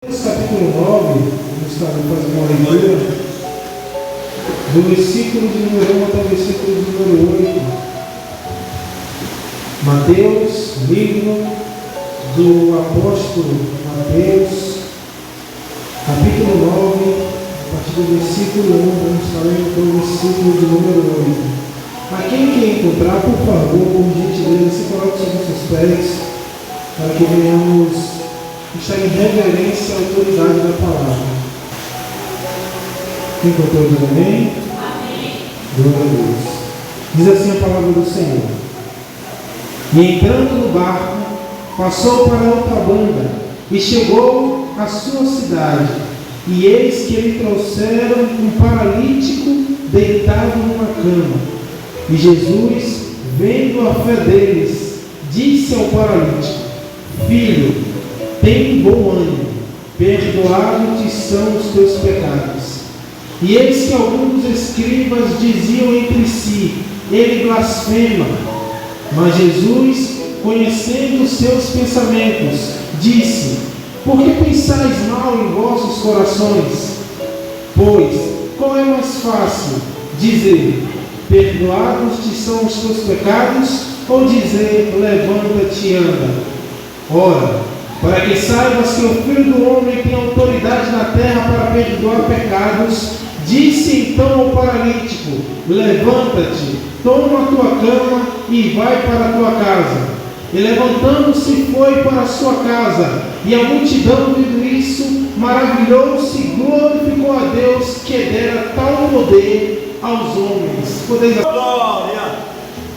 Capítulo 9, vamos fazer uma leitura do versículo de número 1 até o versículo de número 8. Mateus, livro do apóstolo Mateus, capítulo 9, a partir do versículo 1, vamos estar lendo para o versículo de número 8. A quem quer encontrar, por favor, por gentileza, se coloque sobre seus pés, para que venhamos estar em reverência à autoridade da palavra. Quem encontrou, diz amém? Amém. Glória a Deus. Diz assim a palavra do Senhor: E entrando no barco, passou para outra banda, e chegou à sua cidade. E eis que lhe trouxeram um paralítico deitado numa cama. E Jesus, vendo a fé deles, disse ao paralítico: Filho, tem bom ânimo, perdoados-te são os teus pecados. E eis que alguns dos escribas diziam entre si: ele blasfema. Mas Jesus, conhecendo os seus pensamentos, disse: por que pensais mal em vossos corações? Pois, qual é mais fácil, dizer: perdoados-te são os teus pecados, ou dizer: levanta-te e anda? Ora, para que saibas que o Filho do Homem tem autoridade na terra para perdoar pecados, disse então ao paralítico: levanta-te, toma a tua cama e vai para a tua casa. E levantando-se foi para a sua casa, e a multidão, vendo isso, maravilhou-se e glorificou a Deus que dera tal poder aos homens. Glória!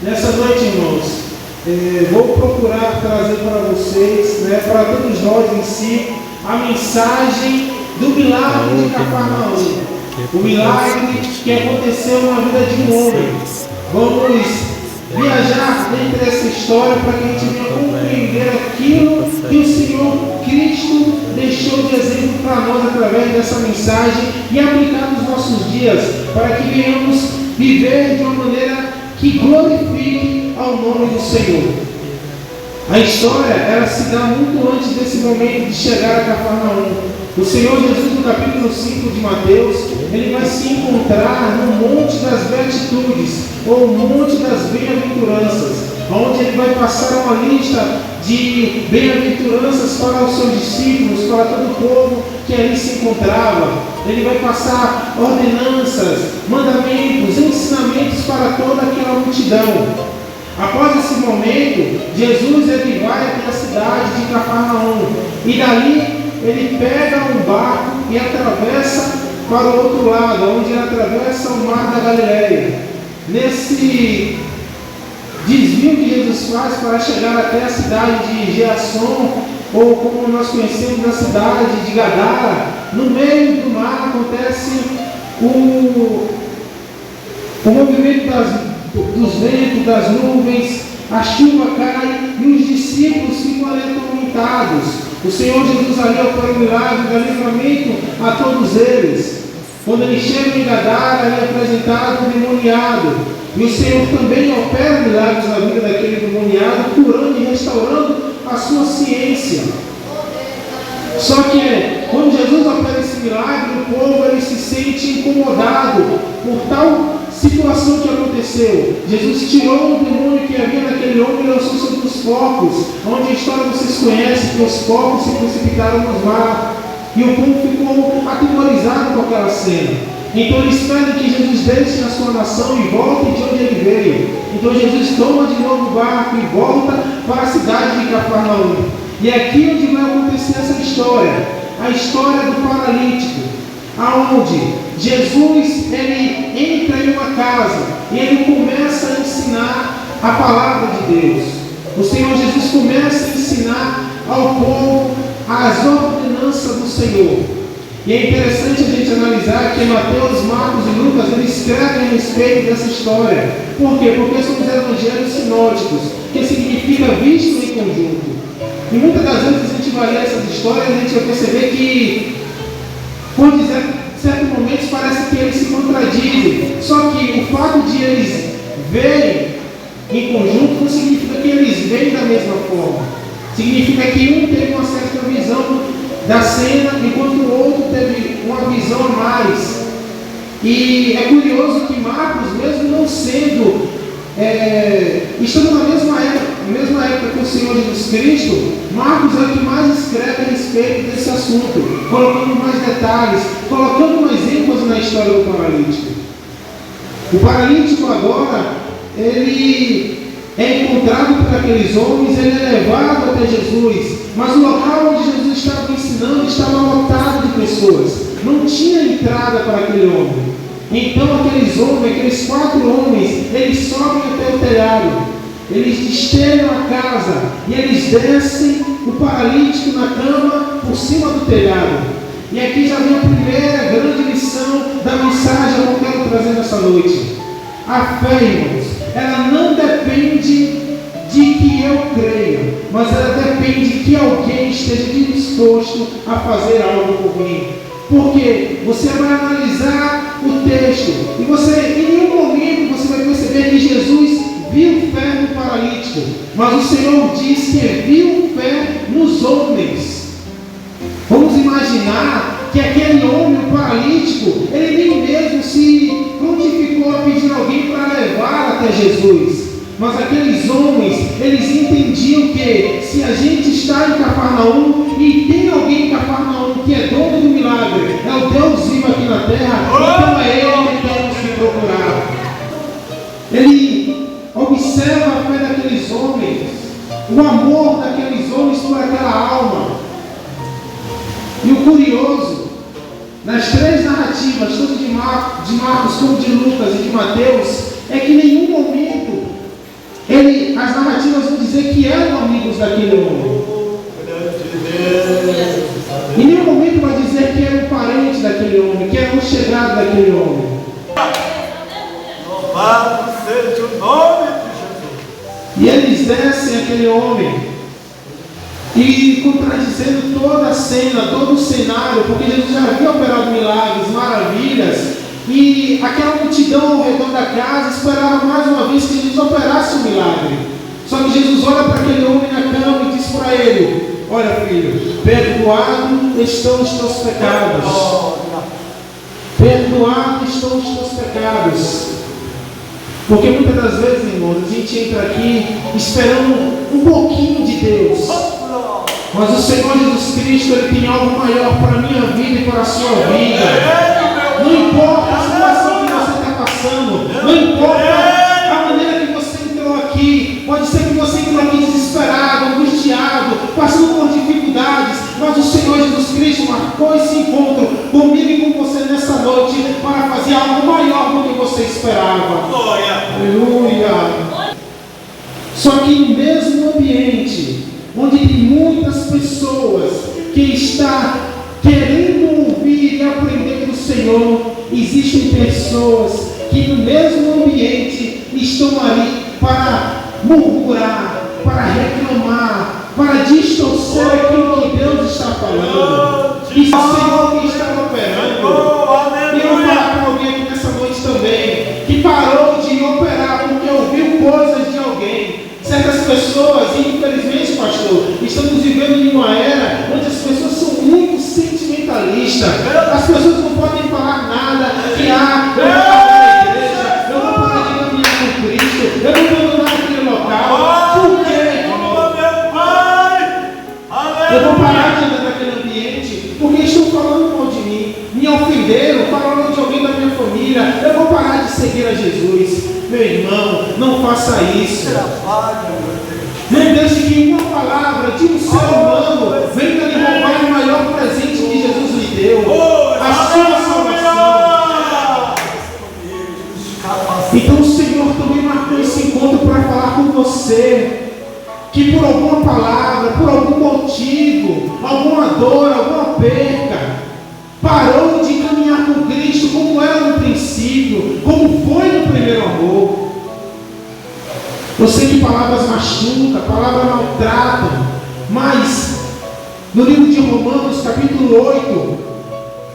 Nessa noite, irmãos, vou procurar trazer para vocês, para todos nós em si, a mensagem do milagre de Cafarnaum. O milagre que aconteceu na vida de um homem. Vamos viajar dentro dessa história para que a gente venha compreender aquilo que o Senhor Cristo deixou de exemplo para nós através dessa mensagem e aplicar nos nossos dias, para que venhamos viver de uma maneira que glorifique ao nome do Senhor. A história, ela se dá muito antes desse momento de chegar a Cafarnaum. O Senhor Jesus, no capítulo 5 de Mateus, ele vai se encontrar no Monte das Beatitudes, ou Monte das Bem-aventuranças, onde ele vai passar uma lista de bem-aventuranças para os seus discípulos, para todo o povo que ali se encontrava. Ele vai passar ordenanças, mandamentos, ensinamentos para toda aquela multidão. Após esse momento, Jesus ele vai até a cidade de Cafarnaum, e dali ele pega um barco e atravessa para o outro lado, onde ele atravessa o mar da Galileia. Nesse desvio que Jesus faz para chegar até a cidade de Geasson, ou como nós conhecemos a cidade de Gadara, no meio do mar acontece o movimento dos ventos, das nuvens, a chuva cai e os discípulos ficam ali atormentados. O Senhor Jesus ali opera o milagre, dá livramento a todos eles. Quando ele chega em Gadara, ele é apresentado o endemoniado. E o Senhor também opera milagres na vida daquele endemoniado, curando e restaurando a sua ciência. Só que quando Jesus opera esse milagre, o povo ele se sente incomodado por tal situação que aconteceu. Jesus tirou o demônio que havia naquele homem e lançou sobre os porcos, onde a história vocês conhecem, que os porcos se precipitaram no mar, e o povo ficou atemorizado com aquela cena. Então eles pedem que Jesus deixe a sua nação e volte de onde ele veio. Então Jesus toma de novo o barco e volta para a cidade de Cafarnaum. E é aqui onde vai acontecer essa história, a história do paralítico, aonde Jesus ele entra em uma casa e ele começa a ensinar a palavra de Deus. O Senhor Jesus começa a ensinar ao povo as ordenanças do Senhor. E é interessante a gente analisar que Mateus, Marcos e Lucas eles escrevem a respeito dessa história. Por quê? Porque são os evangelhos sinóticos, que significa visto em conjunto. E muitas das vezes a gente vai ler essas histórias e a gente vai perceber que, por certos momentos, parece que eles se contradizem. Só que o fato de eles verem em conjunto não significa que eles veem da mesma forma. Significa que um tem uma certa visão da cena, enquanto o outro teve uma visão a mais. E é curioso que Marcos, mesmo não sendo, estando na mesma época que o Senhor Jesus Cristo, Marcos é o que mais escreve a respeito desse assunto, colocando mais detalhes, colocando mais ênfase na história do paralítico. O paralítico agora, ele é encontrado por aqueles homens, ele é levado até Jesus, mas o local onde Jesus estava ensinando estava lotado de pessoas, não tinha entrada para aquele homem. Então aqueles 4 homens, eles sobem até o telhado, eles destelham a casa e eles descem o paralítico na cama por cima do telhado. E aqui já vem a primeira grande lição da mensagem que eu quero trazer nessa noite. A fé, irmãos, ela não depende de que eu creia, mas ela depende de que alguém esteja disposto a fazer algo por mim. Porque você vai analisar o texto e você, em nenhum momento, você vai perceber que Jesus viu fé no paralítico, mas o Senhor diz que viu fé nos homens. Vamos imaginar que aquele homem, o paralítico, ele nem mesmo se prontificou a pedir alguém para levar até Jesus. Mas aqueles homens, eles entendiam que se a gente está em Cafarnaum e tem alguém em Cafarnaum que é dono do milagre, é o Deus vivo aqui na terra, então é Ele que temos que procurar. Ele observa a fé daqueles homens, o amor daqueles homens por aquela alma. E o curioso, nas 3 narrativas, tanto de Marcos como de Lucas e de Mateus, é que em nenhum momento as narrativas vão dizer que eram amigos daquele homem. Em nenhum momento vai dizer que era um parente daquele homem, que era um chegado daquele homem. Louvado seja o nome de Jesus. E eles descem aquele homem e contradizendo toda a cena, todo o cenário, porque Jesus já havia operado milagres, maravilhas, e aquela multidão ao redor da casa esperava mais uma vez que Jesus operasse o milagre. Só que Jesus olha para aquele homem na cama e diz para ele: olha, filho, perdoado estão os teus pecados. Perdoado estão os teus pecados. Porque muitas das vezes, irmãos, a gente entra aqui esperando um pouquinho de Deus. Mas o Senhor Jesus Cristo, Ele tem algo maior para a minha vida e para a sua vida. Não importa a situação que você está passando, não importa a maneira que você entrou aqui. Pode ser que você entrou aqui desesperado, angustiado, passando por dificuldades, mas o Senhor Jesus Cristo marcou esse encontro comigo e com você nessa noite para fazer algo maior do que você esperava. Aleluia! Só que no mesmo ambiente, onde tem muitas pessoas que estão querendo ouvir e aprender do Senhor, existem pessoas que no mesmo ambiente estão ali para murmurar, para reclamar, para distorcer aquilo que Deus está falando. E o Senhor que está operando. E eu vou falar para alguém aqui nessa noite também, que parou de operar porque ouviu coisas de alguém. Certas pessoas, infelizmente, pastor, estamos vivendo em uma era onde as pessoas são muito sentimentalistas. As pessoas não podem falar nada que eu vou parar na igreja, eu vou parar de caminhar com Cristo, eu não vou andar naquele local. Por quê? Eu vou parar de andar naquele ambiente porque estão falando mal de mim, me ofenderam, falaram de alguém da minha família. Eu vou parar de seguir a Jesus. Meu irmão, não faça isso. Não deixe que uma palavra de um ser humano venha lhe roubar o maior presente que Jesus lhe deu, a sua salvação. Então o Senhor também marcou esse encontro para falar com você, que por alguma palavra, por algum motivo, alguma dor, alguma perca, parou de caminhar com Cristo como era no princípio, como foi no primeiro amor. Eu sei que palavras machucam, palavras maltratam, mas no livro de Romanos, capítulo 8,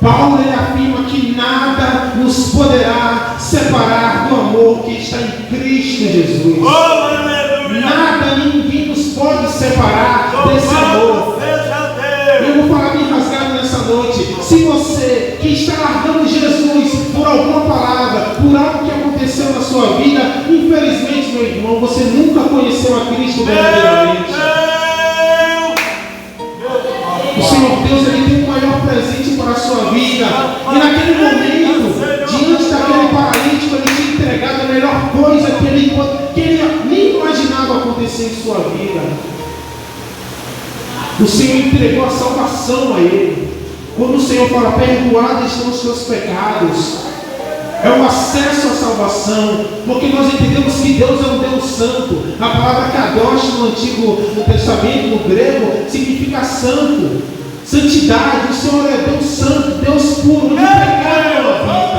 Paulo ele afirma que nada nos poderá separar do amor que está em Cristo Jesus. Nada, ninguém nos pode separar desse amor. Eu vou falar a minha razão noite, se você que está largando Jesus por alguma palavra, por algo que aconteceu na sua vida, infelizmente, meu irmão, você nunca conheceu a Cristo verdadeiramente. O Senhor Deus, Ele tem o maior presente para a sua vida. E naquele momento, diante daquele paralítico, Ele tinha entregado a melhor coisa que ele nem imaginava acontecer em sua vida. O Senhor entregou a salvação a ele. Quando o Senhor fala, perdoados estão os seus pecados, é o acesso à salvação, porque nós entendemos que Deus é um Deus santo. A palavra kadosh no Antigo Testamento, no grego, significa santo, santidade. O Senhor é Deus santo, Deus puro, não tem pecado na vida.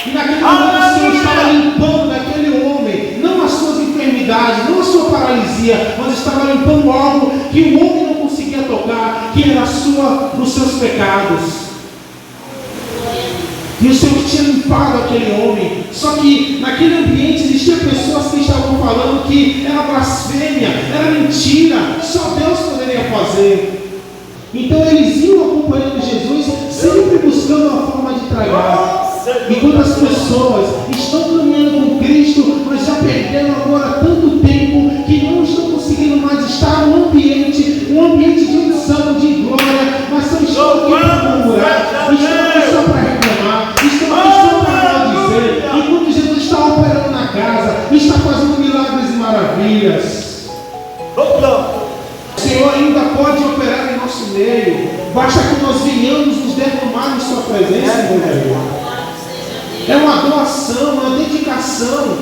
E naquele momento o Senhor estava limpando daquele homem, não as suas enfermidades, não a sua paralisia, mas estava limpando algo que o homem não conseguia tocar, que era os seus pecados. E o Senhor tinha limpado aquele homem. Só que naquele ambiente existiam pessoas que estavam falando que era blasfêmia, era mentira, só Deus poderia fazer. Então eles iam acompanhando Jesus, sempre buscando uma forma de tragar. Enquanto as pessoas estão caminhando com Cristo, mas já perderam agora tanto tempo que não estão conseguindo mais estar num ambiente de unção, de glória, mas estão aqui para murmurar, estão aqui só para reclamar, estão aqui só para maldizer, enquanto Jesus está operando na casa, está fazendo milagres e maravilhas. O Senhor ainda pode operar em nosso meio, basta que nós venhamos nos derramar em sua presença, meu Deus. É uma doação, uma dedicação.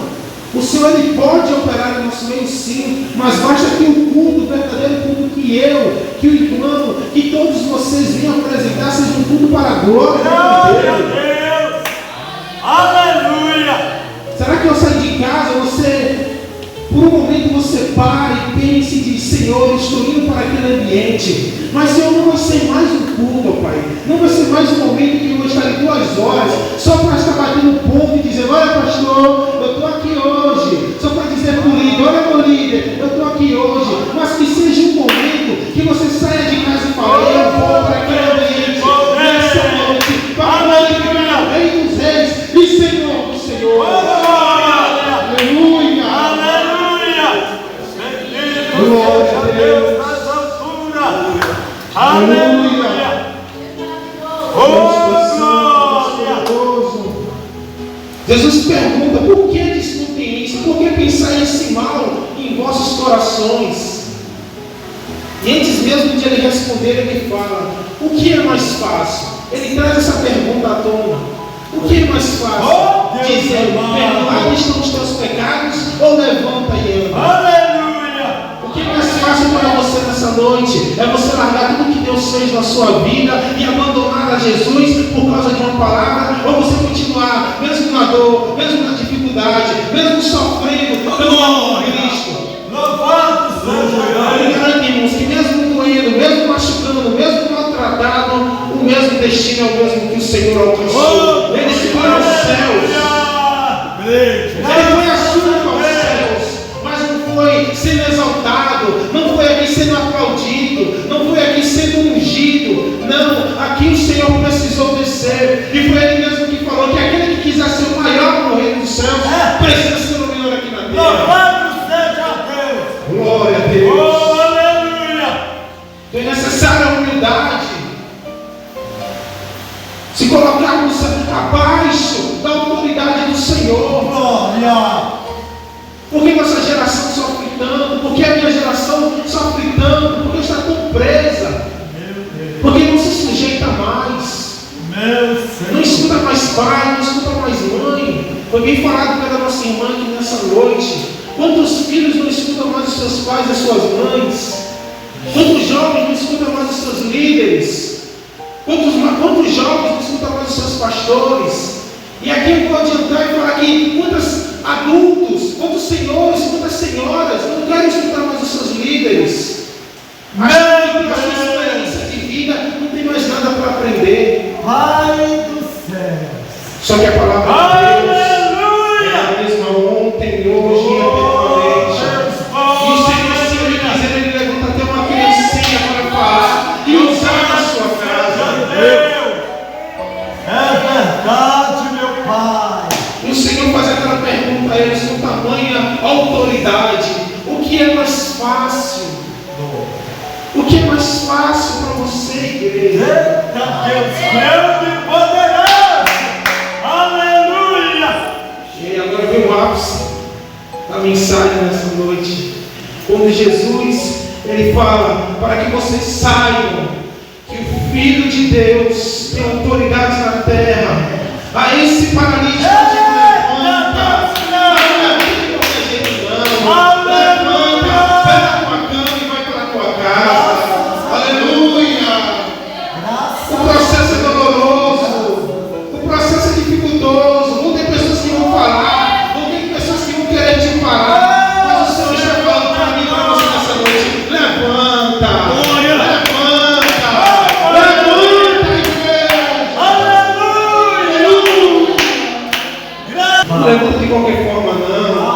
O Senhor Ele pode operar em nosso meio, sim, mas basta que o culto, o verdadeiro culto que eu, que o irmão, que todos vocês venham apresentar, seja um culto para a glória de Deus. Aleluia! Será que eu saio de casa, por um momento você para e pense e diz, Senhor, eu estou indo para aquele ambiente, mas Senhor, não vai ser mais um culto, Pai, não vai ser mais um momento que eu vou estar em 2 horas, só para estar batendo ponto e dizendo, olha pastor, eu estou aqui hoje, só para dizer para o líder, olha meu líder, eu estou aqui hoje, mas que seja um momento que você saia de casa e fale, eu vou para aquele ambiente, nessa noite, para glorificar o Rei dos Reis e Senhor do Senhor. Aleluia! Glória a Deus nas alturas. Aleluia. Jesus pergunta, por que discutem isso? Por que pensar esse mal em vossos corações? E antes mesmo de ele responder, ele fala, o que é mais fácil? Ele traz essa pergunta à tona. O que é mais fácil? Dizer, perdoados estão os teus pecados, ou levanta e anda? Aleluia! O que é mais fácil para você nessa noite? É você largar tudo que Deus fez na sua vida e abandonar a Jesus por causa de uma palavra? Ou você continuar, mesmo na dor, mesmo na dificuldade, mesmo sofrendo pelo amor de Cristo? Louvado seja Eu garanto, irmãos, que mesmo doendo, mesmo machucando, mesmo maltratado, o mesmo destino é o mesmo que o Senhor alcançou. Ele se foi aos céus. Ele foi assunto aos céus, mas não foi sendo exaltado, não foi aqui sendo aplaudido, não foi aqui sendo ungido. Não, aqui o Senhor precisou descer. E foi Ele mesmo que falou que aquele que quiser ser o maior no reino dos céus precisa ser o menor aqui na terra. Louvado seja Deus! Glória a Deus! Oh, aleluia! Então é necessária a humildade. Se colocarmos abaixo da autoridade do Senhor. Glória! Por que nossa geração sofre tanto? Por que a minha geração sofre tanto? Porque está tão presa. Porque não se sujeita mais. Não escuta mais pai, não escuta mais mãe. Foi bem falado pela nossa irmã aqui nessa noite. Quantos filhos não escutam mais os seus pais e as suas mães? Quantos jovens não escutam mais os seus líderes? Quantos jovens não escutam mais os seus pastores? E aqui eu vou adiantar e falar que quantos adultos, quantos senhores, quantas senhoras não querem escutar mais os seus líderes? Mas a sua experiência de vida não tem mais nada para aprender. Pai do céu! Só que a palavra de Deus é a mesma ontem, hoje e eternamente. E o Senhor, se Ele quiser, Ele levanta até uma criancinha para falar e usar na sua casa. fácil? O que é mais fácil para você, igreja? Eita Deus, grande e poderoso! Aleluia! E agora vem o ápice da mensagem nessa noite. Quando Jesus, ele fala para que vocês saibam que o Filho de Deus tem autoridade na terra. A esse paralítico levanta. O processo é doloroso, o processo é dificultoso. Não tem pessoas que vão falar, não tem pessoas que vão querer te parar. Mas o Senhor está falando para mim e para você nessa noite: levanta, igreja. Aleluia! Não levanta de qualquer forma, não.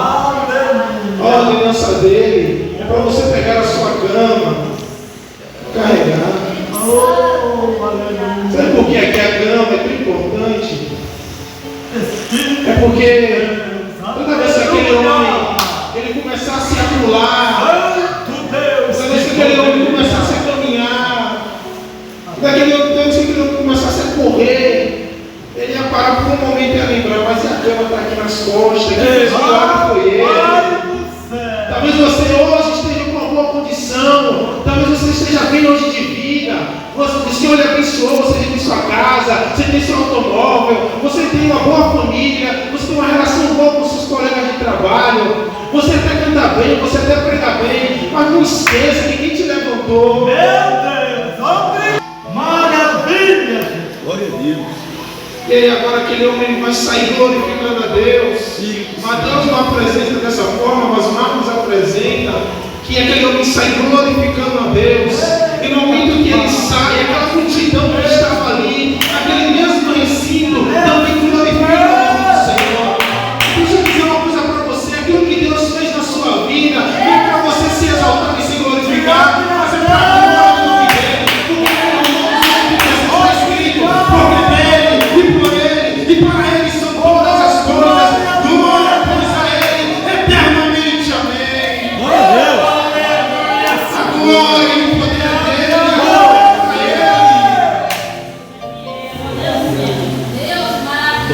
A ordenança dele é para você pegar a sua cama, carregar. Sabe por que aqui a cama é tão importante? É porque toda vez que aquele homem ele começar a se apular, toda vez que aquele homem começasse a caminhar, toda vez que aquele homem começasse a correr, ele ia parar por um momento e ia lembrar: mas a cama está aqui nas costas, que fez o milagre foi ele. Talvez você hoje esteja com uma boa condição, talvez você esteja bem longe de vida. O Senhor lhe abençoou, você tem sua casa, você tem seu automóvel, você tem uma boa família, você tem uma relação boa com seus colegas de trabalho, você até canta bem, você até prega bem, mas não esqueça que quem te levantou. Meu Deus, maravilha! Glória a Deus. E aí agora aquele homem vai sair glorificando a Deus. Mateus não apresenta dessa forma, mas Marcos apresenta que aquele homem sai glorificando a Deus. E no momento que ele sai, aquela multidão que estava ali, aquele mesmo recinto, também glorifica o nome do Senhor. Deixa eu dizer uma coisa para você: aquilo que Deus fez na sua vida não é para você se exaltar e se glorificar, mas é para a glória do nome dele. Porque está escrito: porque dele, e por ele, e para ele são todas as coisas. Glória, pois, a ele eternamente. Amém. Glória a Glória e o poder dele.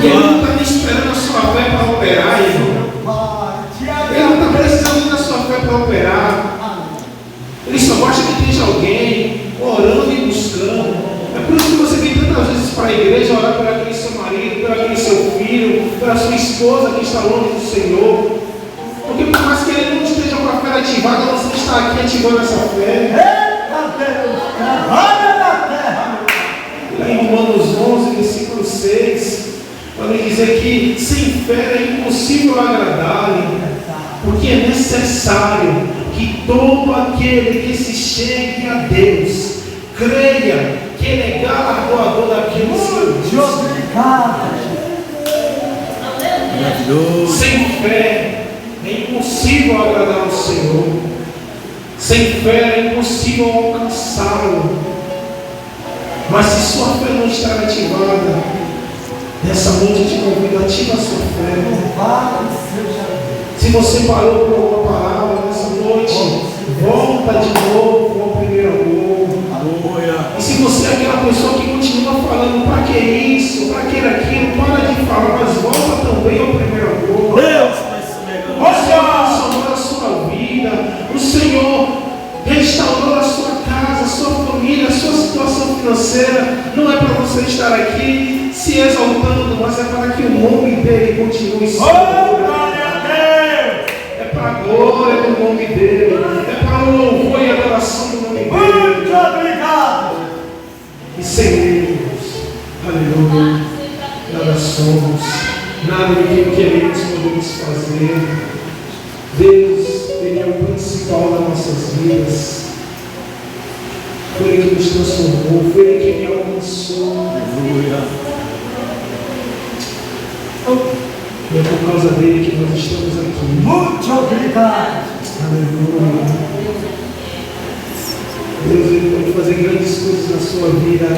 Ele não está esperando a sua fé para operar, irmão. Ele não está precisando da sua fé para operar. Ele só gosta que esteja alguém orando e buscando. É por isso que você vem tantas vezes para a igreja orar por aquele seu marido, por aquele seu filho, pela sua esposa que está longe do Senhor. Porque por mais que ele não esteja com a fé ativada, você está aqui ativando essa fé. Lá em Romanos 11, versículo 6, vai dizer que sem fé é impossível agradar-lhe, porque é necessário que todo aquele que se chegue a Deus creia que Ele é galardoador daqueles que buscam. Sem fé é impossível agradar ao Senhor. Sem fé é impossível alcançá-lo. Mas se sua fé não estar ativada, nessa noite eu te convido a ativar a sua fé. Se você parou por alguma palavra nessa noite, volta de novo ao primeiro amor. E se você é aquela pessoa que continua falando: para que isso, para que aquilo, para de falar, mas volta também ao primeiro amor. Deus, O Senhor transformou a sua vida, o Senhor restaurou a sua casa, a sua família, a sua situação financeira. Não é para você estar aqui se exaltando, mas é para que o nome dele continue sendo. É para a glória do nome dele, é para o louvor e adoração do nome dele. muito obrigado. E sem ele, aleluia, nada somos, nada do que queremos podemos fazer. Deus, Ele é o principal das nossas vidas. Foi Ele que nos transformou, foi Ele que me alcançou. Aleluia. E é por causa dele que nós estamos aqui. Muito obrigado. Aleluia. Deus, Ele pode fazer grandes coisas na sua vida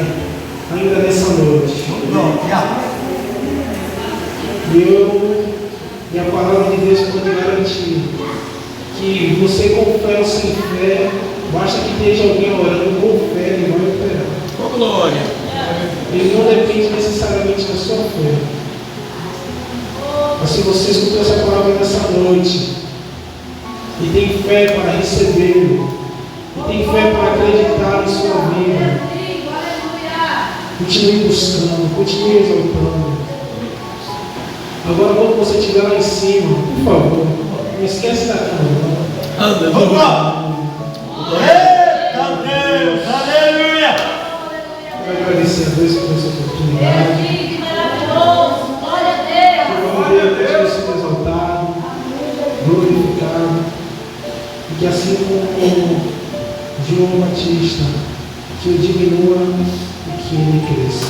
ainda nessa noite. E a palavra de Deus pode garantir que que você com fé ou sem fé, basta que esteja alguém orando com fé, ele vai operar. Com glória. Ele não depende necessariamente da sua fé. Mas se você escutou essa palavra nessa noite, e tem fé para recebê-lo, e tem fé para acreditar em sua vida, continue buscando, continue exaltando. Agora, quando você estiver lá em cima, por favor, não esquece da cama. Vamos lá. Eita Deus, aleluia. Eu quero agradecer a Deus por essa oportunidade. Deus seja exaltado, glorificado, e que assim como João Batista, que eu diminua e que ele cresça.